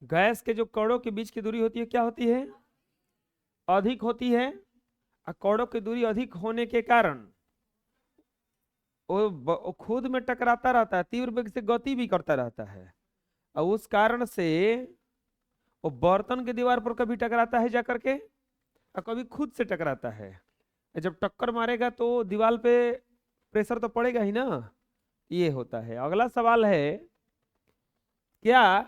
Gas के जो कणों के बीच की दूरी होती है क्या होती है? अधिक होती है। और कणों की दूरी अधिक होने के कारण वो खुद में टकराता रहता है, तीव्र वेग से गति भी करता रहता है, और उस कारण से वो बर्तन के दीवार पर कभी टकराता है जा करके, और कभी खुद से टकराता है। जब टक्कर मारेगा तो दीवार पे प्रेशर तो पड़ेगा ही ना। ये होता है। अगला सवाल है, क्या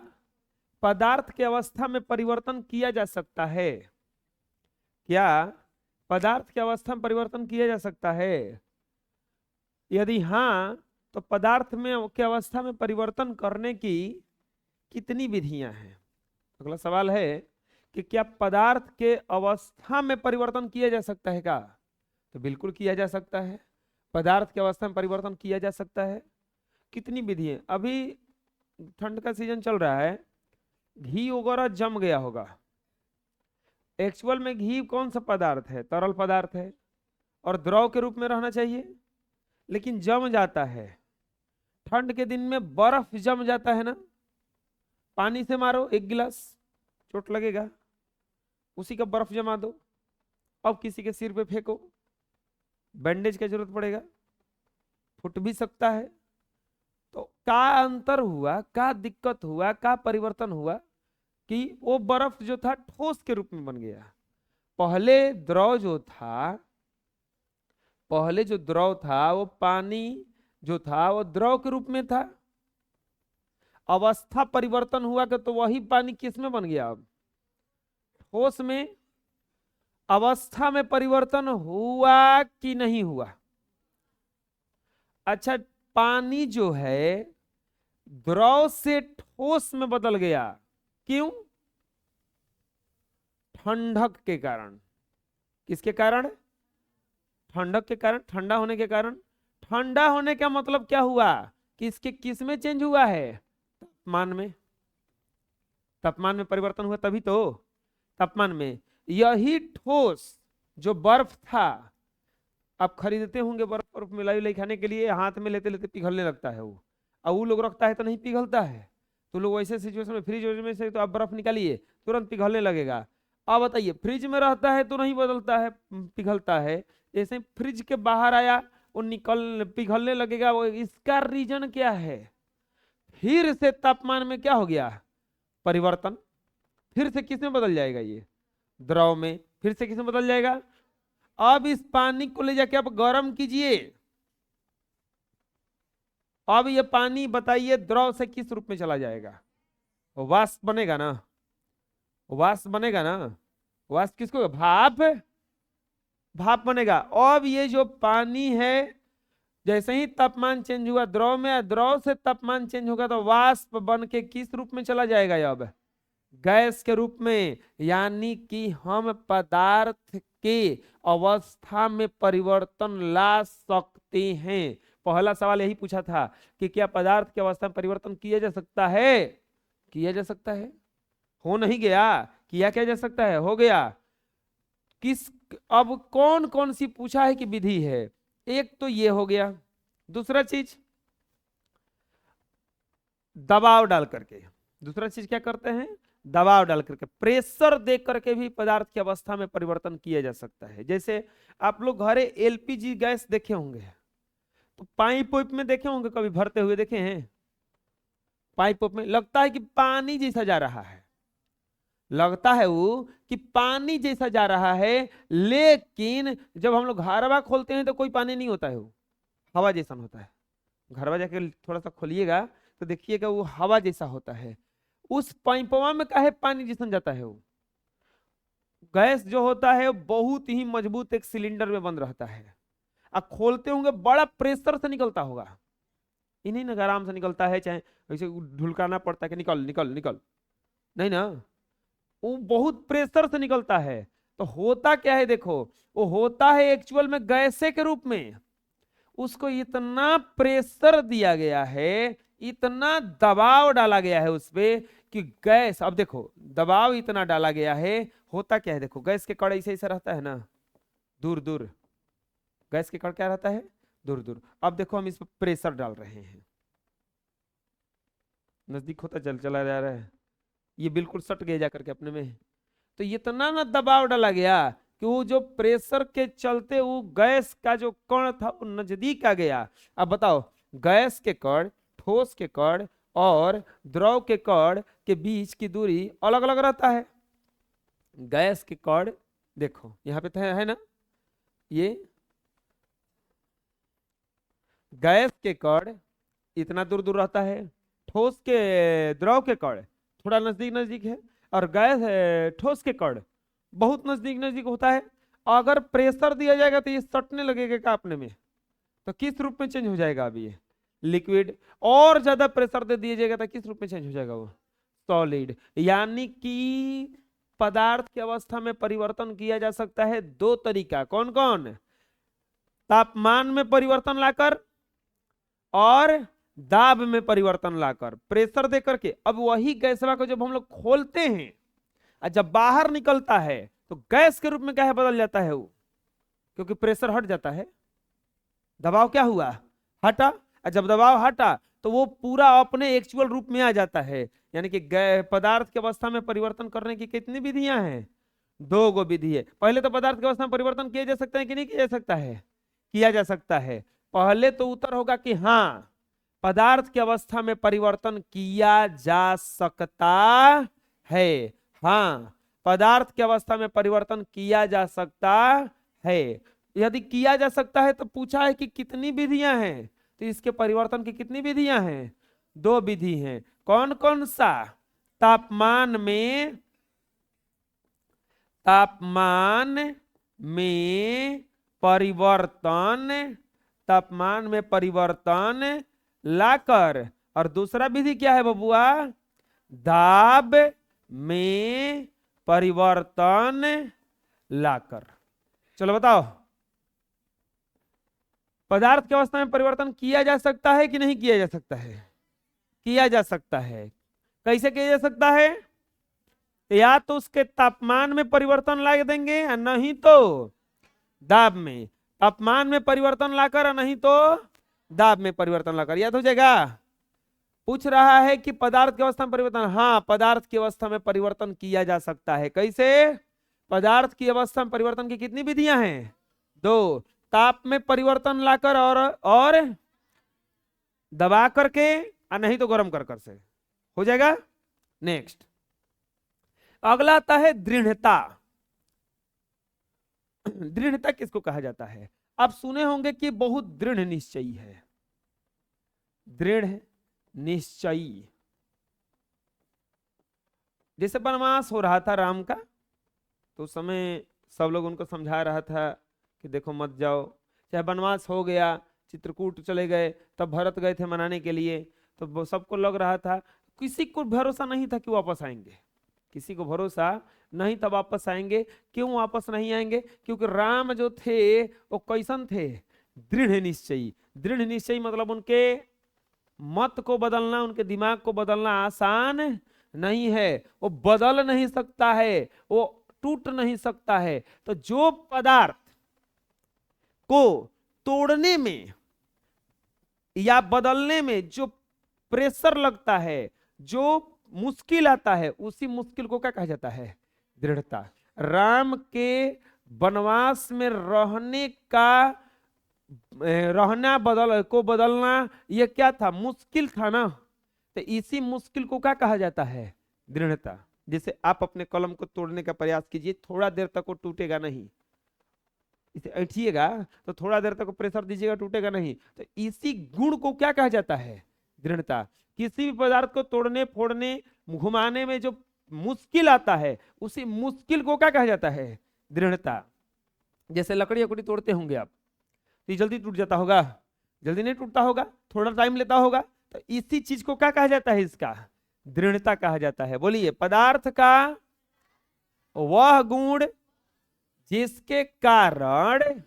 पदार्थ की अवस्था में परिवर्तन किया जा सकता है? क्या पदार्थ की अवस्था में परिवर्तन किया जा सकता है? यदि हाँ, तो पदार्थ में की अवस्था में परिवर्तन करने की कितनी विधियां हैं? अगला सवाल है कि क्या पदार्थ के अवस्था में परिवर्तन किया जा सकता है क्या? तो बिल्कुल किया जा सकता है। पदार्थ की अवस्था में परिवर्तन किया जा सकता है। कितनी विधि है? अभी ठंड का सीजन चल रहा है, घी वगैरह जम गया होगा। एक्चुअल में घी कौन सा पदार्थ है? तरल पदार्थ है और द्रव के रूप में रहना चाहिए, लेकिन जम जाता है। ठंड के दिन में बर्फ जम जाता है ना, पानी से मारो एक गिलास, चोट लगेगा, उसी का बर्फ जमा दो, अब किसी के सिर पे फेंको, बैंडेज की जरूरत पड़ेगा, फूट भी सकता है। तो का अंतर हुआ, का दिक्कत हुआ, का परिवर्तन हुआ कि वो बर्फ जो था ठोस के रूप में बन गया। पहले द्रव जो था, पहले जो द्रव था वो पानी जो था वो द्रव के रूप में था। अवस्था परिवर्तन हुआ कि तो वही पानी किस में बन गया? अब ठोस में। अवस्था में परिवर्तन हुआ कि नहीं हुआ? अच्छा, पानी जो है द्रव से ठोस में बदल गया, क्यों? ठंडक के कारण। किसके कारण? ठंडक के कारण, ठंडा होने के कारण। ठंडा होने का मतलब क्या हुआ? किसके किस में चेंज हुआ है? तापमान में। तापमान में परिवर्तन हुआ तभी तो। तापमान में। यही ठोस जो बर्फ था, आप खरीदते होंगे बर्फ, बर्फ मिलाई उलाई खाने के लिए, हाथ में लेते लेते पिघलने लगता है वो, और वो लोग रखता है तो नहीं पिघलता है। तो लोग वैसे सिचुएशन में, फ्रिज में से तो आप बर्फ निकालिए तुरंत पिघलने लगेगा। अब बताइए, फ्रिज में रहता है तो नहीं बदलता है, पिघलता है। जैसे फ्रिज के बाहर आया वो निकल पिघलने लगेगा। वो इसका रीजन क्या है? फिर से तापमान में क्या हो गया? परिवर्तन। फिर से किस में बदल जाएगा? ये द्रव में। फिर से किस में बदल जाएगा? अब इस पानी को ले जाके आप गर्म कीजिए, अब ये पानी बताइए द्रव से किस रूप में चला जाएगा? वाष्प बनेगा ना, वाष्प बनेगा ना। वाष्प किसको? भाप। भाप बनेगा। अब ये जो पानी है, जैसे ही तापमान चेंज हुआ द्रव में, द्रव से तापमान चेंज होगा तो वाष्प बन के किस रूप में चला जाएगा? अब गैस के रूप में। यानी कि हम पदार्थ के अवस्था में परिवर्तन ला सकते हैं। पहला सवाल यही पूछा था कि क्या पदार्थ की अवस्था में परिवर्तन किया जा सकता है? किया जा सकता है। हो नहीं गया, किया क्या जा सकता है, हो गया। किस, अब कौन कौन सी पूछा है कि विधि है? एक तो ये हो गया। दूसरा चीज, दबाव डाल करके। दूसरा चीज क्या करते हैं? दबाव डाल करके, प्रेशर दे करके भी पदार्थ की अवस्था में परिवर्तन किया जा सकता है। जैसे आप लोग घरे एलपीजी गैस देखे होंगे, तो पाइप वाइप में देखे होंगे, कभी भरते हुए देखे हैं? पाइप वाइप में लगता है कि पानी जैसा जा रहा है, लगता है वो कि पानी जैसा जा रहा है, लेकिन जब हम लोग घरवा खोलते हैं तो कोई पानी नहीं होता है, वो हवा जैसा होता है। घरवा जाके थोड़ा सा खोलिएगा तो देखिएगा वो हवा जैसा होता है। उस पाइपवा में काहे पानी जैसा जाता है? वो गैस जो होता है बहुत ही मजबूत एक सिलेंडर में बंद रहता है, अब खोलते होंगे बड़ा प्रेशर से निकलता होगा। इन्हीं ना आराम से निकलता है, चाहे वैसे ढुलकाना पड़ता है कि निकल निकल निकल, नहीं ना, वो बहुत प्रेशर से निकलता है। तो होता क्या है देखो, वो होता है एक्चुअल में गैसे के रूप में। उसको इतना प्रेशर दिया गया है, इतना दबाव डाला गया है उस पे कि गैस, अब देखो दबाव इतना डाला गया है, होता क्या है देखो, गैस के कड़ ऐसे ऐसे रहता है ना, दूर दूर। गैस के कड़ क्या रहता है? दूर दूर। अब देखो हम इस पर प्रेशर डाल रहे हैं, नजदीक होता चल चला जा रहा है, ये बिल्कुल सट गए जा करके अपने में। तो इतना ना दबाव डाला गया कि वो जो प्रेशर के चलते वो गैस का जो कण था वो नजदीक आ गया। अब बताओ, गैस के कण, ठोस के कण और द्रव के कण के बीच की दूरी अलग अलग रहता है। गैस के कण देखो यहाँ पे तो है ना, ये गैस के कण इतना दूर दूर रहता है, ठोस के द्रव के कण थोड़ा नजदीक नजदीक है, और गैस ठोस के कण बहुत नजदीक नजदीक होता है। अगर प्रेशर दिया जाएगा तो ये सटने लगेगा का अपने में, तो किस रूप में चेंज हो जाएगा? अभी ये लिक्विड। और ज्यादा प्रेशर दे दिया जाएगा तो किस रूप में चेंज हो जाएगा? वो सॉलिड। यानी कि पदार्थ की अवस्था में परिवर्तन किया जा सकता है दो तरीका। कौन कौन? तापमान में परिवर्तन लाकर और दाब में परिवर्तन लाकर, प्रेशर देकर के। अब वही गैसवा को जब हम लोग खोलते हैं और जब बाहर निकलता है तो गैस के रूप में क्या है? बदल जाता है वो, क्योंकि प्रेशर हट जाता है, दबाव क्या हुआ? हटा। और जब दबाव हटा तो वो पूरा अपने एक्चुअल रूप में आ जाता है। यानी कि पदार्थ की अवस्था में परिवर्तन करने की कितनी विधियां हैं? दो गो विधि है। पहले तो पदार्थ की अवस्था में परिवर्तन किया जा सकता है कि नहीं किया जा सकता है? किया जा सकता है। पहले तो उत्तर होगा कि हाँ, पदार्थ की अवस्था में परिवर्तन किया जा सकता है। हाँ, पदार्थ की अवस्था में परिवर्तन किया जा सकता है। यदि किया जा सकता है तो पूछा है कि कितनी विधियां हैं, तो इसके परिवर्तन की कितनी विधियां हैं? दो विधि हैं। कौन कौन सा? तापमान में परिवर्तन, तापमान में परिवर्तन लाकर, और दूसरा विधि क्या है बबुआ? दाब में परिवर्तन लाकर। चलो बताओ, पदार्थ की अवस्था में परिवर्तन किया जा सकता है कि नहीं किया जा सकता है? किया जा सकता है। कैसे किया जा सकता है? या तो उसके तापमान में परिवर्तन ला देंगे, या नहीं तो दाब में। तापमान में परिवर्तन लाकर, और नहीं तो दाब में परिवर्तन लाकर। याद हो जाएगा? पूछ रहा है कि पदार्थ की अवस्था में परिवर्तन। हाँ, पदार्थ की अवस्था में परिवर्तन किया जा सकता है। कैसे? पदार्थ की अवस्था में परिवर्तन की कितनी विधियां हैं? दो। ताप में परिवर्तन लाकर और दबा करके, और नहीं तो गर्म कर से हो जाएगा। नेक्स्ट, अगला आता है दृढ़ता। दृढ़ता किसको कहा जाता है? आप सुने होंगे कि बहुत दृढ़ निश्चयी है। दृढ़ निश्चयी। जैसे वनवास हो रहा था राम का, तो उस समय सब लोग उनको समझा रहा था कि देखो मत जाओ। चाहे वनवास हो गया, चित्रकूट चले गए, तब भरत गए थे मनाने के लिए, तो सबको लग रहा था, किसी को भरोसा नहीं था कि वापस आएंगे। किसी को भरोसा नहीं था वापस आएंगे। क्यों वापस नहीं आएंगे? क्योंकि राम जो थे वो कैसन थे? दृढ़ निश्चयी। दृढ़ निश्चयी मतलब उनके मत को बदलना, उनके दिमाग को बदलना आसान नहीं है। वो बदल नहीं सकता है, वो टूट नहीं सकता है। तो जो पदार्थ को तोड़ने में या बदलने में जो प्रेशर लगता है, जो मुश्किल आता है, उसी मुश्किल को क्या कहा जाता है? दृढ़ता। राम के वनवास में बदलना ये क्या था? मुश्किल था ना। तो इसी मुश्किल को क्या कहा जाता है? दृढ़ता। जैसे आप अपने कलम को तोड़ने का प्रयास कीजिए, थोड़ा देर तक वो टूटेगा नहीं। इसे ऐठिएगा तो थोड़ा देर तक प्रेशर दीजिएगा, टूटेगा नहीं। तो इसी गुण को क्या कहा जाता है? दृढ़ता। किसी भी पदार्थ को तोड़ने, फोड़ने, घुमाने में जो मुश्किल आता है, उसी मुश्किल को क्या कहा जाता है? दृढ़ता। जैसे लकड़ी लकड़ी तोड़ते होंगे आप, तो जल्दी टूट जाता होगा? जल्दी नहीं टूटता होगा, थोड़ा टाइम लेता होगा। तो इसी चीज को क्या कहा जाता है? इसका दृढ़ता कहा जाता है। बोलिए, पदार्थ का वह गुण जिसके कारण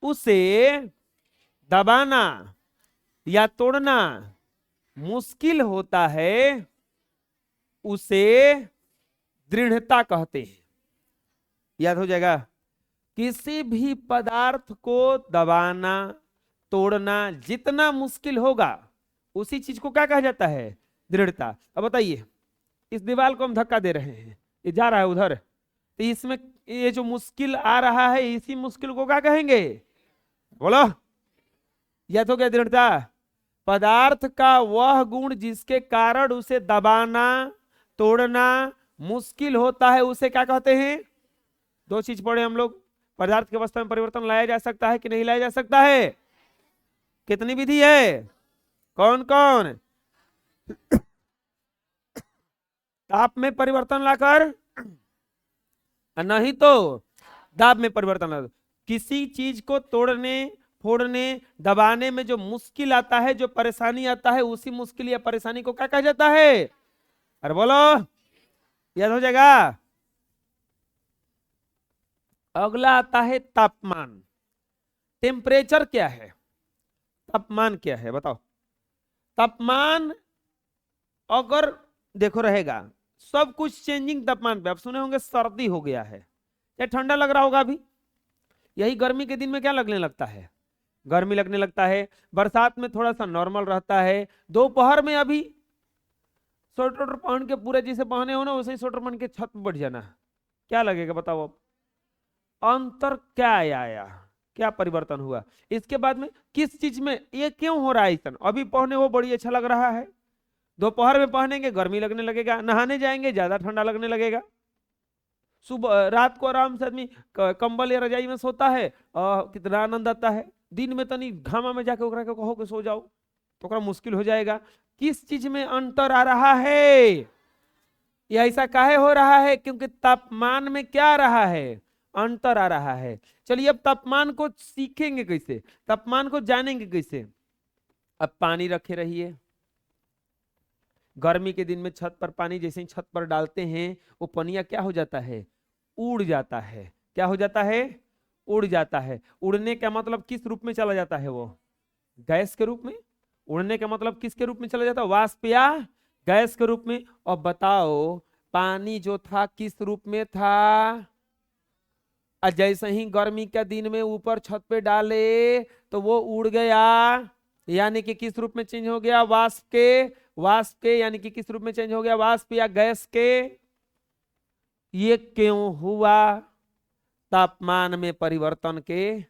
उसे दबाना या तोड़ना मुश्किल होता है, उसे दृढ़ता कहते हैं। याद हो जाएगा? किसी भी पदार्थ को दबाना, तोड़ना जितना मुश्किल होगा, उसी चीज को क्या कहा जाता है? दृढ़ता। अब बताइए, इस दीवार को हम धक्का दे रहे हैं, ये जा रहा है उधर, तो इसमें ये जो मुश्किल आ रहा है, इसी मुश्किल को क्या कहेंगे? बोलो। यह तो क्या दृढ़ता? पदार्थ का वह गुण जिसके कारण उसे दबाना तोड़ना मुश्किल होता है, उसे क्या कहते हैं? दो चीज पढ़े हम लोग। पदार्थ की अवस्था में परिवर्तन लाया जा सकता है कि नहीं लाया जा सकता है? कितनी विधि है? कौन कौन? ताप में परिवर्तन लाकर, नहीं तो दाब में परिवर्तन लाकर। किसी चीज को तोड़ने फोड़ने दबाने में जो मुश्किल आता है, जो परेशानी आता है, उसी मुश्किल या परेशानी को क्या कहा जाता है? अरे बोलो, याद हो जाएगा। अगला आता है तापमान। टेम्परेचर क्या है? तापमान क्या है बताओ? तापमान अगर देखो रहेगा सब कुछ चेंजिंग तापमान पे। आप सुने होंगे सर्दी हो गया है या ठंडा लग रहा होगा अभी। यही गर्मी के दिन में क्या लगने लगता है? गर्मी लगने लगता है। बरसात में थोड़ा सा नॉर्मल रहता है। दोपहर में अभी स्वेटर पहन के पूरे जैसे पहने हो ना, वैसे ही स्वेटर पहन के छत पर बैठ जाना, क्या लगेगा बताओ? अब अंतर क्या आया, क्या परिवर्तन हुआ? इसके बाद में किस चीज में ये क्यों हो रहा है? ऐसा अभी पहने वो बड़ी अच्छा लग रहा है, दोपहर में पहनेंगे गर्मी लगने लगेगा, नहाने जाएंगे ज्यादा ठंडा लगने लगेगा। सुबह रात को आराम से आदमी कंबल या रजाई में सोता है, कितना आनंद आता है। दिन में तनी घामा में जाके ओकरा के कहो कि सो जाओ तो ओकरा मुश्किल हो जाएगा। किस चीज में अंतर आ रहा है? ये ऐसा काहे हो रहा है? क्योंकि तापमान में क्या आ रहा है? अंतर आ रहा है। चलिए अब तापमान को सीखेंगे कैसे, तापमान को जानेंगे कैसे? अब पानी रखे रहिए, गर्मी के दिन में छत पर पानी जैसे ही छत पर डालते हैं वो पनिया क्या हो जाता है? उड़ जाता है। क्या हो जाता है? उड़ जाता है। उड़ने का मतलब किस रूप में चला जाता है? वो गैस के रूप में। उड़ने का मतलब किसके रूप में चला जाता है? वाष्प या गैस के रूप में। और बताओ पानी जो था किस रूप में था? जैसे ही गर्मी के दिन में ऊपर छत पे डाले तो वो उड़ गया, यानी कि किस रूप में चेंज हो गया? वाष्प के। वाष्प के यानी कि किस रूप में चेंज हो गया? वाष्प या गैस के। ये क्यों हुआ? तापमान में परिवर्तन के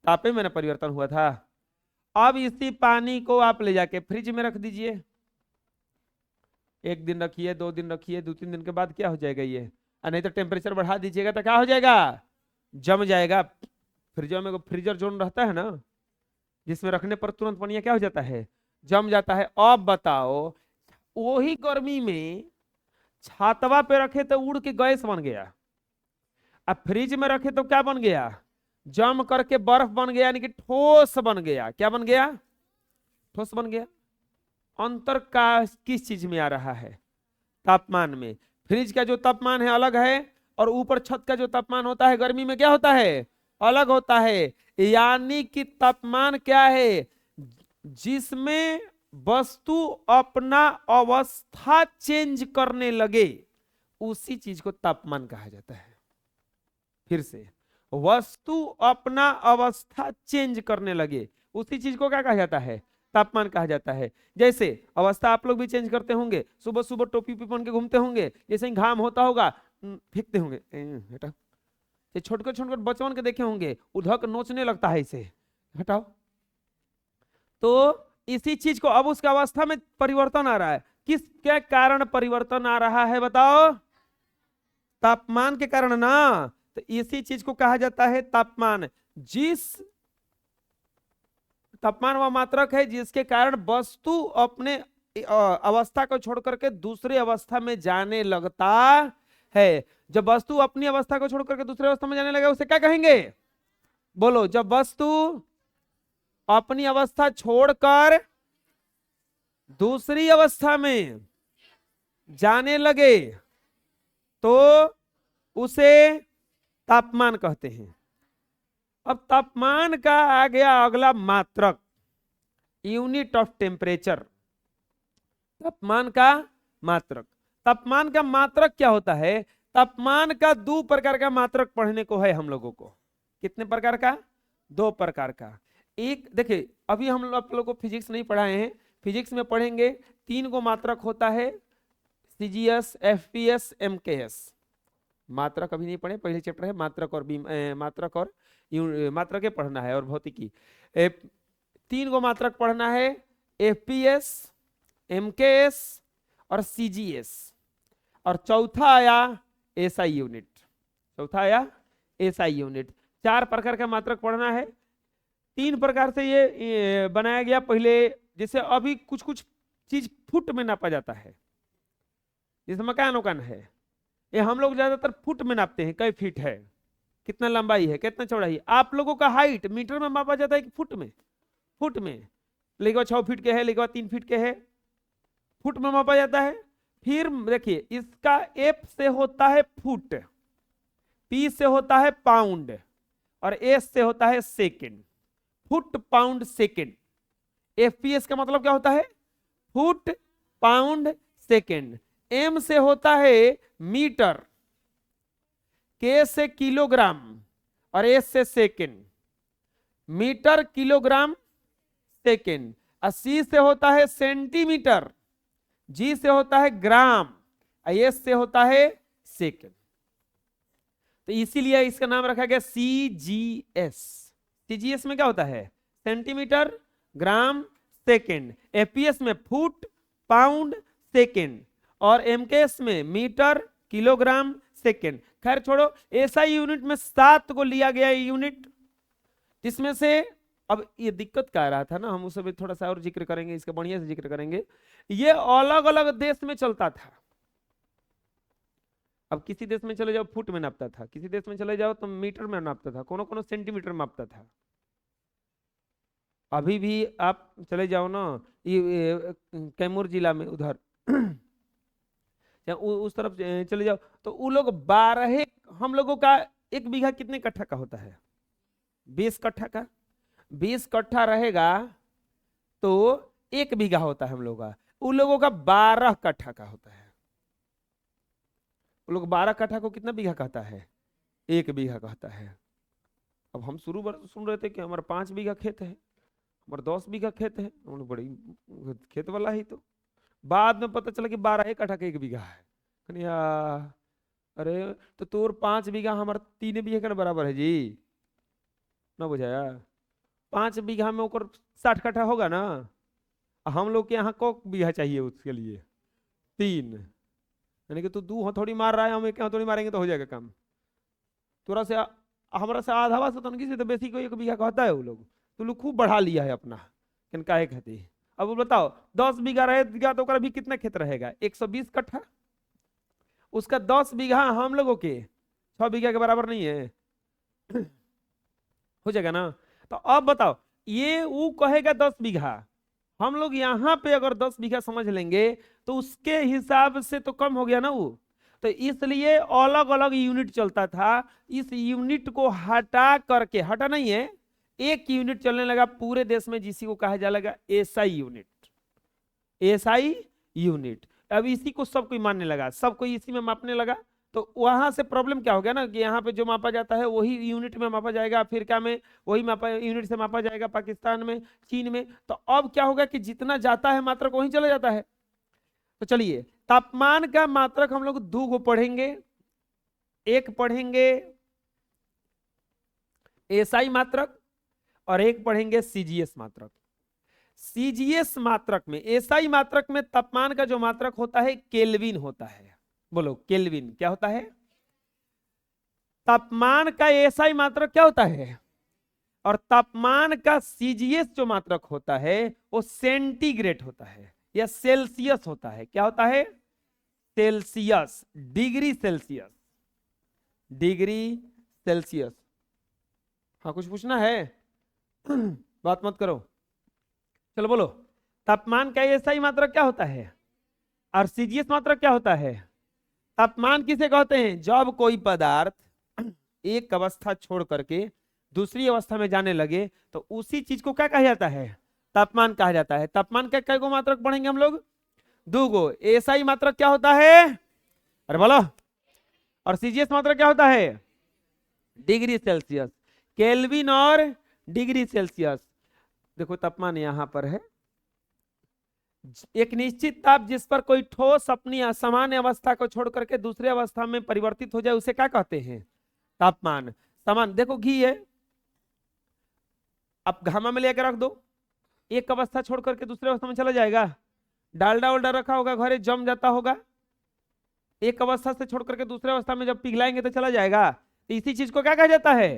तापे में परिवर्तन हुआ था। अब इसी पानी को आप ले जाके फ्रिज में रख दीजिए, एक दिन रखिए, 2 दिन रखिए, 2-3 दिन के बाद क्या हो जाएगा ये? नहीं तो टेम्परेचर बढ़ा दीजिएगा तो क्या हो जाएगा? जम जाएगा। फ्रिजर में फ्रीजर जोन रहता है ना, जिसमें रखने पर तुरंत पानी क्या हो जाता है? जम जाता है। अब बताओ वही गर्मी में छातवा पे रखे तो उड़ के गैस बन गया, अब फ्रिज में रखे तो क्या बन गया? जम करके बर्फ बन गया, यानी कि ठोस बन गया। क्या बन गया? ठोस बन गया। अंतर का किस चीज में आ रहा है? तापमान में। फ्रिज का जो तापमान है अलग है, और ऊपर छत का जो तापमान होता है गर्मी में क्या होता है? अलग होता है। यानी कि तापमान क्या है? जिसमें वस्तु अपना अवस्था चेंज करने लगे उसी चीज को तापमान कहा जाता है। फिर से, वस्तु अपना अवस्था चेंज करने लगे उसी चीज को क्या कहा जाता है? तापमान कहा जाता है। जैसे अवस्था आप लोग भी चेंज करते होंगे, सुबह सुबह टोपी पहन के घूमते होंगे, जैसे ही घाम होता होगा फेंकते होंगे बेटा। ये छोटे छोटे बचपन के देखे होंगे, उधक नोचने लगता है इसे, हटाओ। तो इसी चीज को अब उसका अवस्था में परिवर्तन आ रहा है। किस क्या कारण परिवर्तन आ रहा है बताओ? तापमान के कारण ना। तो इसी चीज को कहा जाता है तापमान। जिस तापमान वह मात्रक है जिसके कारण वस्तु अपने अवस्था को छोड़ करके दूसरी अवस्था में जाने लगता है। जब वस्तु अपनी अवस्था को छोड़ करके दूसरी अवस्था में जाने लगे उसे क्या कहेंगे? बोलो। जब वस्तु अपनी अवस्था छोड़कर दूसरी अवस्था में जाने लगे तो उसे तापमान कहते हैं। अब तापमान का आ गया अगला मात्रक, यूनिट ऑफ टेम्परेचर। तापमान का मात्रक। तापमान का मात्रक क्या होता है? तापमान का 2 प्रकार का मात्रक पढ़ने को है हम लोगों को। कितने प्रकार का? 2 प्रकार का। एक देखिए, अभी हम आप लोग को फिजिक्स नहीं पढ़ाए हैं, फिजिक्स में पढ़ेंगे 3 गो मात्रक होता है, सीजीएस, एफपीएस, एमकेएस। मात्रक अभी नहीं पढ़े, पहले चैप्टर है मात्रक और मात्रक और मात्रक के पढ़ना है और भौतिकी। 3 गो मात्रक पढ़ना है, एफपीएस, एमकेएस और सीजीएस। और चौथा आया एसआई यूनिट, चौथा आया एसआई यूनिट। 4 प्रकार का मात्रक पढ़ना है। 3 प्रकार से ये बनाया गया। पहले जैसे अभी कुछ कुछ चीज फुट में नापा जाता है, जैसे मकान वकान है, ये हम लोग ज्यादातर फुट में नापते हैं, कई फीट है, कितना लंबाई है, कितना चौड़ाई है। आप लोगों का हाइट मीटर में मापा जाता है कि फुट में? फुट में। लेकिन 6 फीट के है, लेकिन 3 फीट के है, फुट में मापा जाता है। फिर देखिए इसका एफ से होता है फुट, पी से होता है पाउंड और एस से होता है second. Foot pound second. FPS का मतलब क्या होता है? Foot pound second. एम से होता है मीटर, के से किलोग्राम और एस से सेकेंड। Metre kilogram second. और सी से होता है सेंटीमीटर, जी से होता है ग्राम, एस से होता है सेकेंड। तो इसीलिए इसका नाम रखा गया सीजीएस। सीजीएस में क्या होता है? सेंटीमीटर, ग्राम, सेकेंड। एफपीएस में फुट, पाउंड, सेकेंड। और एमकेएस में मीटर, किलोग्राम, सेकेंड। खैर छोड़ो, एसआई यूनिट में 7 को लिया गया यूनिट, जिसमें से अब ये दिक्कत क्या आ रहा था ना, हम उस समय थोड़ा सा और जिक्र करेंगे, इसका बढ़िया से जिक्र करेंगे। ये अलग अलग देश में चलता था। अब किसी देश में चले जाओ फुट में नापता था, किसी देश में चले जाओ तो मीटर में नापता था, कोनो कोनो सेंटीमीटर में नापता था। अभी भी आप चले जाओ ना ये कैमूर जिला में उधर या उस तरफ चले जाओ तो वो लोग 12, हम लोगों का 1 बीघा कितने कट्ठा का होता है? 20 कट्ठा का। 20 कट्ठा रहेगा तो 1 बीघा होता है हम लोग का। उन लोगों का 12 कट्ठा का होता है। वो लोग 12 कट्ठा को कितना बीघा कहता है? 1 बीघा कहता है। अब हम शुरू सुन रहे थे कि हमारा 5 बीघा खेत है, हमारा 10 बीघा खेत है, हम बड़ी खेत वाला ही। तो बाद में पता चला कि 12 कट्ठा का 1 बीघा है। कन्हैया अरे तो तोर 5 बीघा हमारा 3 बीघे के बराबर है जी, ना बुझाया? 5 बीघा में ओकर 60 कट्ठा होगा ना। हम लोग के यहाँ को बीघा चाहिए उसके लिए? 3। यानी कि तू 2 हथौड़ी मार रहा है, हम 1 हथौड़ी मारेंगे तो हो जाएगा काम। तोरा से हमारा से आधा से तनकी से तो बेसी को 1 बीघा कहता है वो लोग। तो लोग खूब बढ़ा लिया है अपना, किनका है कहते। अब वो बताओ 10 बीघा रहेगा तो भी कितना खेत रहेगा? 120 कट्ठा। उसका 10 बीघा हम लोगों के 6 बीघा के बराबर नहीं है, हो जाएगा ना? तो अब बताओ, ये वो कहेगा 10 बीघा, हम लोग यहाँ पे अगर 10 बीघा समझ लेंगे तो उसके हिसाब से तो कम हो गया ना वो। तो इसलिए अलग अलग यूनिट चलता था। इस यूनिट को हटा करके, हटा नहीं है, 1 यूनिट चलने लगा पूरे देश में, जिसी को कहा जाएगा एसआई यूनिट। SI unit. अब इसी को सब कोई मानने लगा, सब कोई इसी में मापने लगा। तो वहां से प्रॉब्लम क्या हो गया ना कि यहाँ पे जो मापा जाता है वही यूनिट में मापा जाएगा, अफ्रीका में वही मापा यूनिट से मापा जाएगा, पाकिस्तान में, चीन में। तो अब क्या होगा कि जितना जाता है मात्रक वहीं चला जाता है। तो चलिए, तापमान का मात्रक हम लोग 2 को पढ़ेंगे। एक पढ़ेंगे एसआई मात्रक और एक पढ़ेंगे सीजीएस मात्रक। सीजीएस मात्रक में, एसआई मात्रक में तापमान का जो मात्रक होता है केल्विन होता है। बोलो केल्विन क्या होता है? तापमान का एसआई मात्रक क्या होता है? और तापमान का सीजीएस जो मात्रक होता है वो सेंटीग्रेड होता है या सेल्सियस होता है। क्या होता है? Celsius, degree Celsius, degree Celsius. हाँ कुछ पूछना है? बात मत करो, चलो बोलो। तापमान का एसआई मात्रक क्या होता है और सीजीएस मात्रक क्या होता है? तापमान किसे कहते हैं? जब कोई पदार्थ एक अवस्था छोड़ करके दूसरी अवस्था में जाने लगे तो उसी चीज को क्या कहा जाता है? तापमान कहा जाता है। तापमान का कै गो मात्रक पढ़ेंगे हम लोग? 2 गो। एसआई मात्रक क्या होता है? अरे बोलो। और सीजीएस मात्रक क्या होता है? डिग्री सेल्सियस, केल्विन और डिग्री सेल्सियस। देखो तापमान यहां पर है, एक निश्चित ताप जिस पर कोई ठोस अपनी सामान्य अवस्था को छोड़ करके दूसरी अवस्था में परिवर्तित हो जाए उसे क्या कहते हैं? तापमान। समान, देखो घी है, अब घामा में लेकर रख दो, एक अवस्था छोड़ करके दूसरी अवस्था में चला जाएगा? डालडा उल्डा रखा होगा घरे, जम जाता होगा, एक अवस्था से छोड़ करके दूसरी अवस्था में जब पिघलाएंगे तो चला जाएगा। तो इसी चीज को क्या कहा जाता है?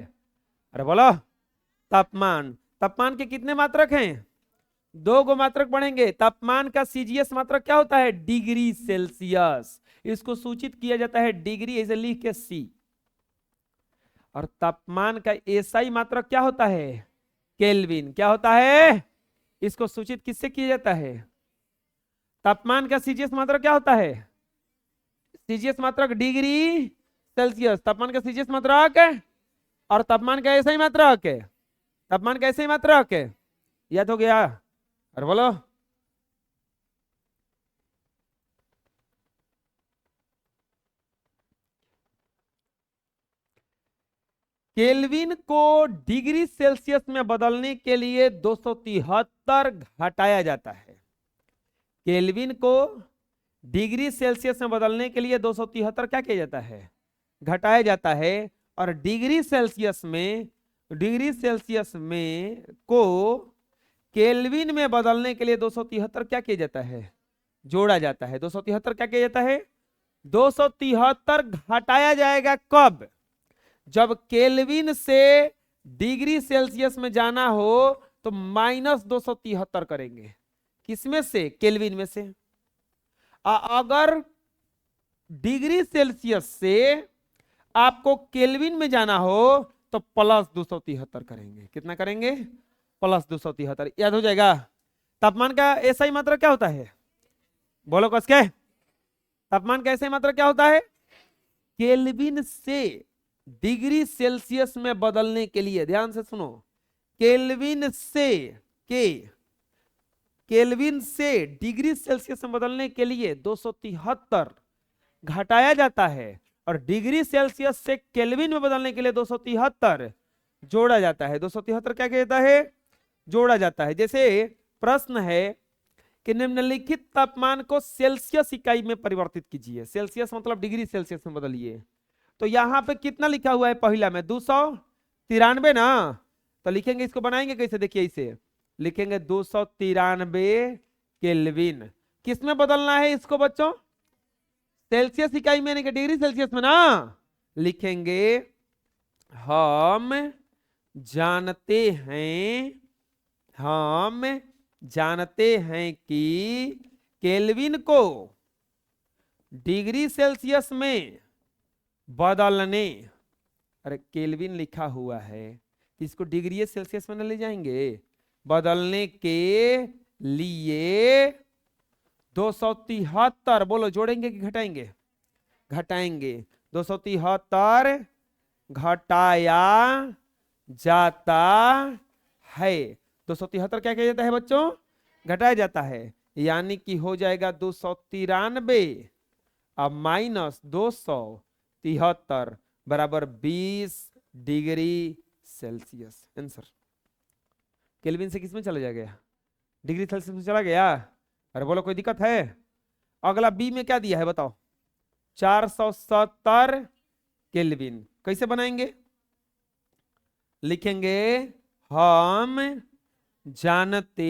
अरे बोलो, तापमान। तापमान के कितने मात्रक हैं? 2 गो मात्रक बढ़ेंगे। तापमान का सीजीएस मात्रक क्या होता है? Degree Celsius. इसको सूचित किया जाता है डिग्री, ऐसे लिख के सी। और तापमान का एसआई मात्रक क्या होता है? केल्विन। क्या होता है? इसको सूचित किससे किया जाता है? तापमान का सीजीएस मात्रक क्या होता है? सीजीएस मात्रक डिग्री सेल्सियस। तापमान का सीजीएस मात्रक और तापमान का एसआई मात्रक, तापमान का एसआई मात्रक याद हो गया? अरे बोलो, केल्विन को डिग्री सेल्सियस में बदलने के लिए 273 घटाया जाता है। केल्विन को डिग्री सेल्सियस में बदलने के लिए 273 क्या किया जाता है? घटाया जाता है। और डिग्री सेल्सियस में को केल्विन में बदलने के लिए 273 क्या किया जाता है? जोड़ा जाता है। 273 क्या किया जाता है? 273 घटाया जाएगा कब? जब केल्विन से डिग्री सेल्सियस में जाना हो तो -273 करेंगे। किसमें से? केल्विन में से। अगर डिग्री सेल्सियस से आपको केल्विन में जाना हो तो +273 करेंगे। कितना करेंगे? +273। याद हो जाएगा? तापमान का एसआई मात्रक क्या होता है? बोलो कस के। तापमान का एसआई मात्रक क्या होता है? केल्विन से डिग्री सेल्सियस में बदलने के लिए, ध्यान से सुनो, केल्विन से डिग्री सेल्सियस में बदलने के लिए 273 घटाया जाता है और डिग्री सेल्सियस से केल्विन में बदलने के लिए 273 जोड़ा जाता है। 273 क्या कहता है? जोड़ा जाता है। जैसे प्रश्न है कि निम्नलिखित तापमान को सेल्सियस इकाई में परिवर्तित कीजिए। सेल्सियस मतलब डिग्री सेल्सियस में बदलिए। तो यहां पे कितना लिखा हुआ है? पहला में 293 ना, तो लिखेंगे, इसको बनाएंगे कैसे? देखिए, इसे लिखेंगे 293 केल्विन। किस में बदलना है इसको बच्चों? सेल्सियस इकाई में, नहीं कि डिग्री सेल्सियस में ना। लिखेंगे हम जानते हैं कि केल्विन को डिग्री सेल्सियस में बदलने, अरे केल्विन लिखा हुआ है, इसको डिग्री सेल्सियस में न ले जाएंगे? बदलने के लिए 273, बोलो जोड़ेंगे कि घटाएंगे? घटाएंगे। 273 घटाया जाता है। 273 क्या किया जाता है बच्चों? घटाया जाता है। यानी कि हो जाएगा 293 अब -273 बराबर 20 डिग्री सेल्सियस। आंसर केल्विन से किसमें चला जाएगा? डिग्री सेल्सियस में चला गया। अरे बोलो, कोई दिक्कत है? अगला बी में क्या दिया है बताओ? 470 केल्विन। कैसे बनाएंगे? लिखेंगे हम जानते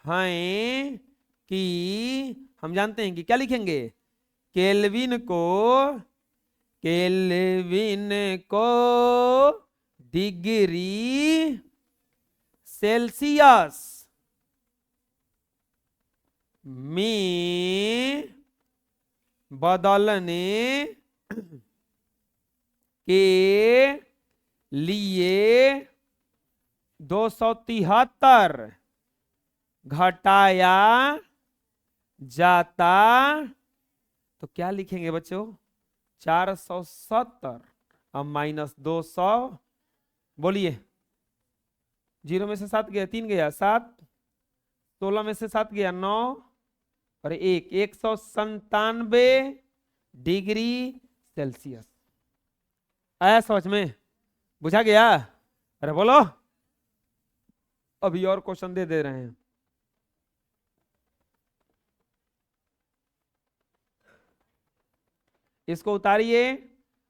हैं कि, हम जानते हैं कि क्या लिखेंगे? केल्विन को डिग्री सेल्सियस में बदलने के लिए 273 घटाया जाता, तो क्या लिखेंगे बच्चों? 470 अब -200, बोलिए, 0 में से 7 गया, 3 गया 7, 16 में से 7 गया 9 और 197 डिग्री सेल्सियस। आया समझ में? बुझा गया? अरे बोलो, अभी और क्वेश्चन दे रहे हैं। इसको उतारिए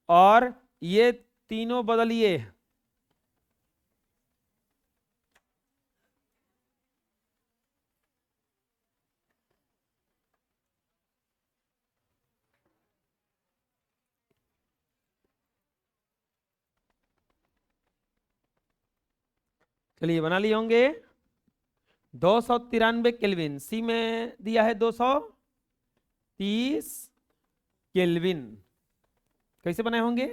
और ये तीनों बदलिए। चलिए बना लिए होंगे। 293 केल्विन, सी में दिया है 230 केल्विन। कैसे बनाए होंगे?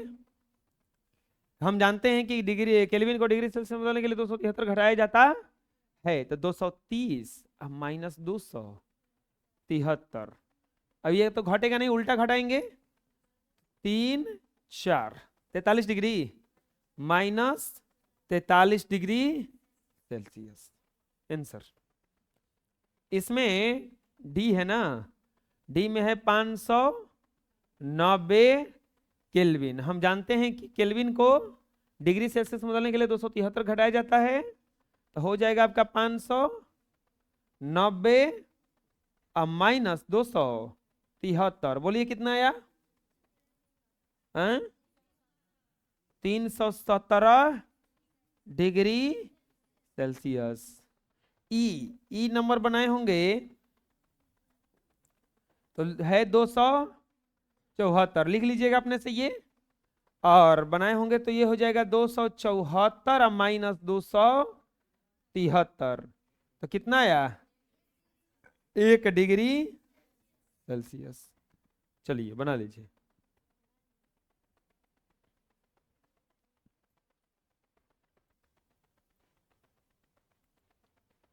हम जानते हैं कि डिग्री केल्विन को डिग्री सेल्सियस में बदलने के लिए 273 घटाया जाता है, तो 230 अब माइनस 273। अब ये तो घटेगा नहीं, उल्टा घटाएंगे। 3 4 43 degree minus 43 degree Celsius answer. इसमें डी है ना, डी में है 590 केल्विन। हम जानते हैं कि केल्विन को डिग्री सेल्सियस में बदलने के लिए 273 घटाया जाता है, तो हो जाएगा आपका 590 अब माइनस 273। बोलिए कितना आया? 317 डिग्री सेल्सियस। ई नंबर बनाए होंगे तो है 274, लिख लीजिएगा अपने से ये। और बनाए होंगे तो ये हो जाएगा 274 और माइनस 273, तो कितना आया? 1 डिग्री सेल्सियस। चलिए बना लीजिए।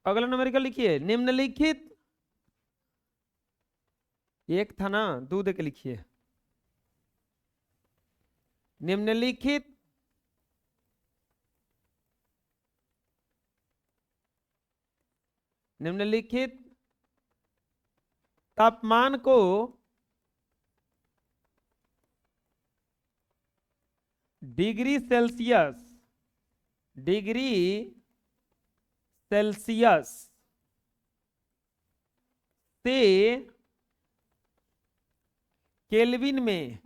अगला न्यूमेरिकल लिखिए। निम्नलिखित, एक था ना, दूध के लिखिए। निम्नलिखित निम्नलिखित तापमान को डिग्री सेल्सियस से केल्विन में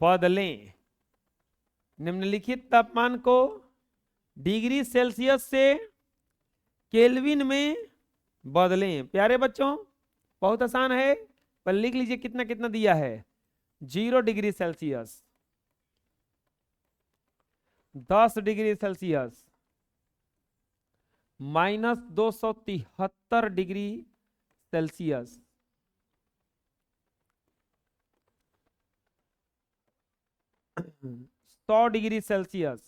बदलें। निम्नलिखित तापमान को डिग्री सेल्सियस से केल्विन में बदलें। प्यारे बच्चों बहुत आसान है, पर लिख लीजिए कितना कितना दिया है। 0 degree Celsius, 10 degree Celsius, minus 273 degree Celsius, 100 degree Celsius,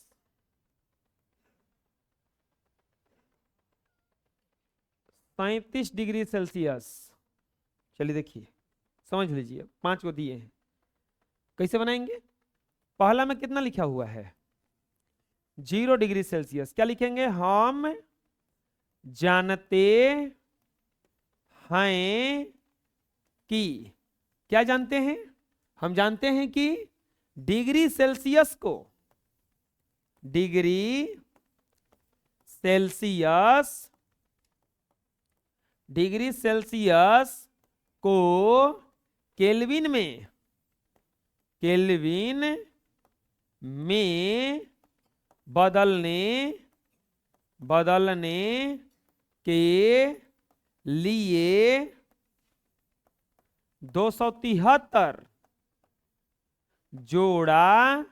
37 degree Celsius. चलिए देखिए, समझ लीजिए, 5 को दिए हैं, कैसे बनाएंगे? पहला में कितना लिखा हुआ है? 0 डिग्री सेल्सियस। क्या लिखेंगे? हम जानते हैं कि, क्या जानते हैं? हम जानते हैं कि डिग्री सेल्सियस को केल्विन में बदलने के लिए 273 जोड़ा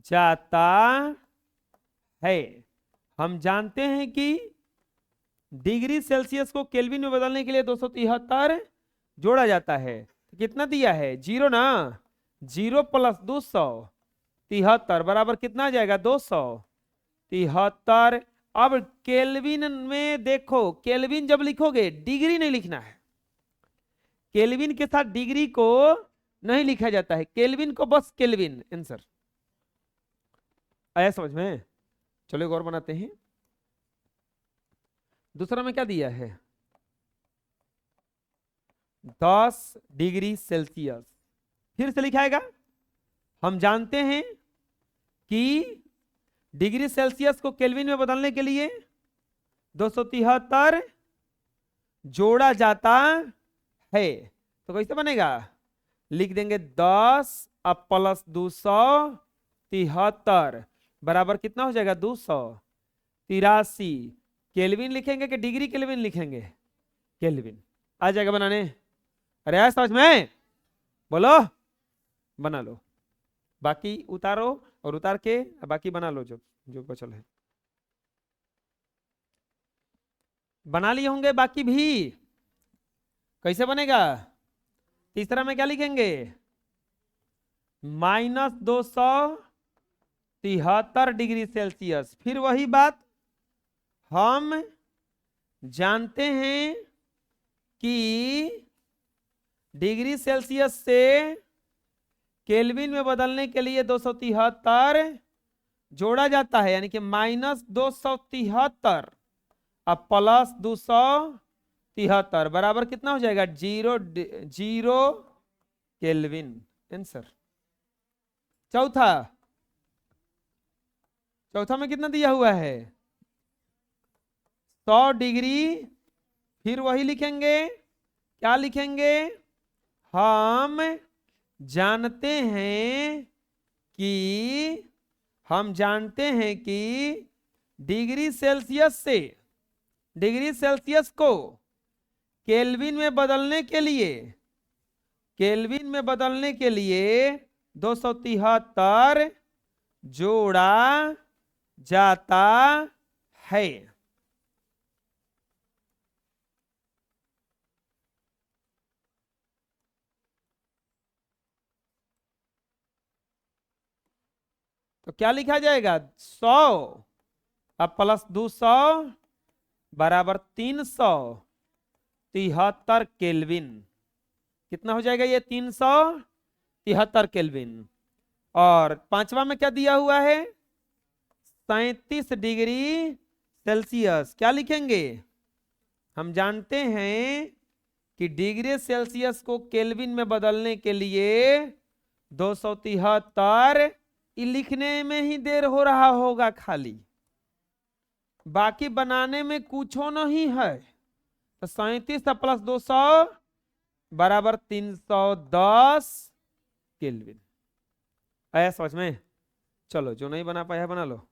जाता है। हम जानते हैं कि डिग्री सेल्सियस को केल्विन में बदलने के लिए 273 जोड़ा जाता है। कितना दिया है? 0 ना, 0 प्लस 273 बराबर कितना आ जाएगा? 273। अब केल्विन में देखो, केल्विन जब लिखोगे डिग्री नहीं लिखना है, केल्विन के साथ डिग्री को नहीं लिखा जाता है, केल्विन को बस केल्विन। आंसर आया समझ में? चलो एक और बनाते हैं। दूसरा में क्या दिया है? 10 डिग्री सेल्सियस। फिर से लिखाएगा। हम जानते हैं कि डिग्री सेल्सियस को केल्विन में बदलने के लिए 273 जोड़ा जाता है। तो कैसे बनेगा, लिख देंगे 10 अब प्लस 273 बराबर कितना हो जाएगा 283। केल्विन लिखेंगे कि डिग्री केल्विन लिखेंगे, केल्विन। आ जाएगा बनाने, अरे आया समझ में, बोलो बना लो, बाकी उतारो और उतार के बाकी बना लो जो जो बचल है। बना लिए होंगे बाकी भी। कैसे बनेगा, तीसरा में क्या लिखेंगे, -273 डिग्री सेल्सियस। फिर वही बात, हम जानते हैं कि डिग्री सेल्सियस से केल्विन में बदलने के लिए 273 जोड़ा जाता है, यानी कि -273 अब प्लस 273 बराबर कितना हो जाएगा 0 केल्विन। आंसर। चौथा, चौथा में कितना दिया हुआ है 100 डिग्री। फिर वही लिखेंगे, क्या लिखेंगे, हम जानते हैं कि डिग्री सेल्सियस को केल्विन में बदलने के लिए 273 जोड़ा जाता है। तो क्या लिखा जाएगा 100 अब प्लस 200 बराबर 373 केल्विन। कितना हो जाएगा ये 373 केल्विन। और पांचवा में क्या दिया हुआ है 37 डिग्री सेल्सियस। क्या लिखेंगे, हम जानते हैं कि डिग्री सेल्सियस को केल्विन में बदलने के लिए 273, लिखने में ही देर हो रहा होगा खाली, बाकी बनाने में कुछ नहीं है। तो 37 प्लस 200 बराबर 310 केल्विन। आया समझ में, चलो जो नहीं बना पाया बना लो।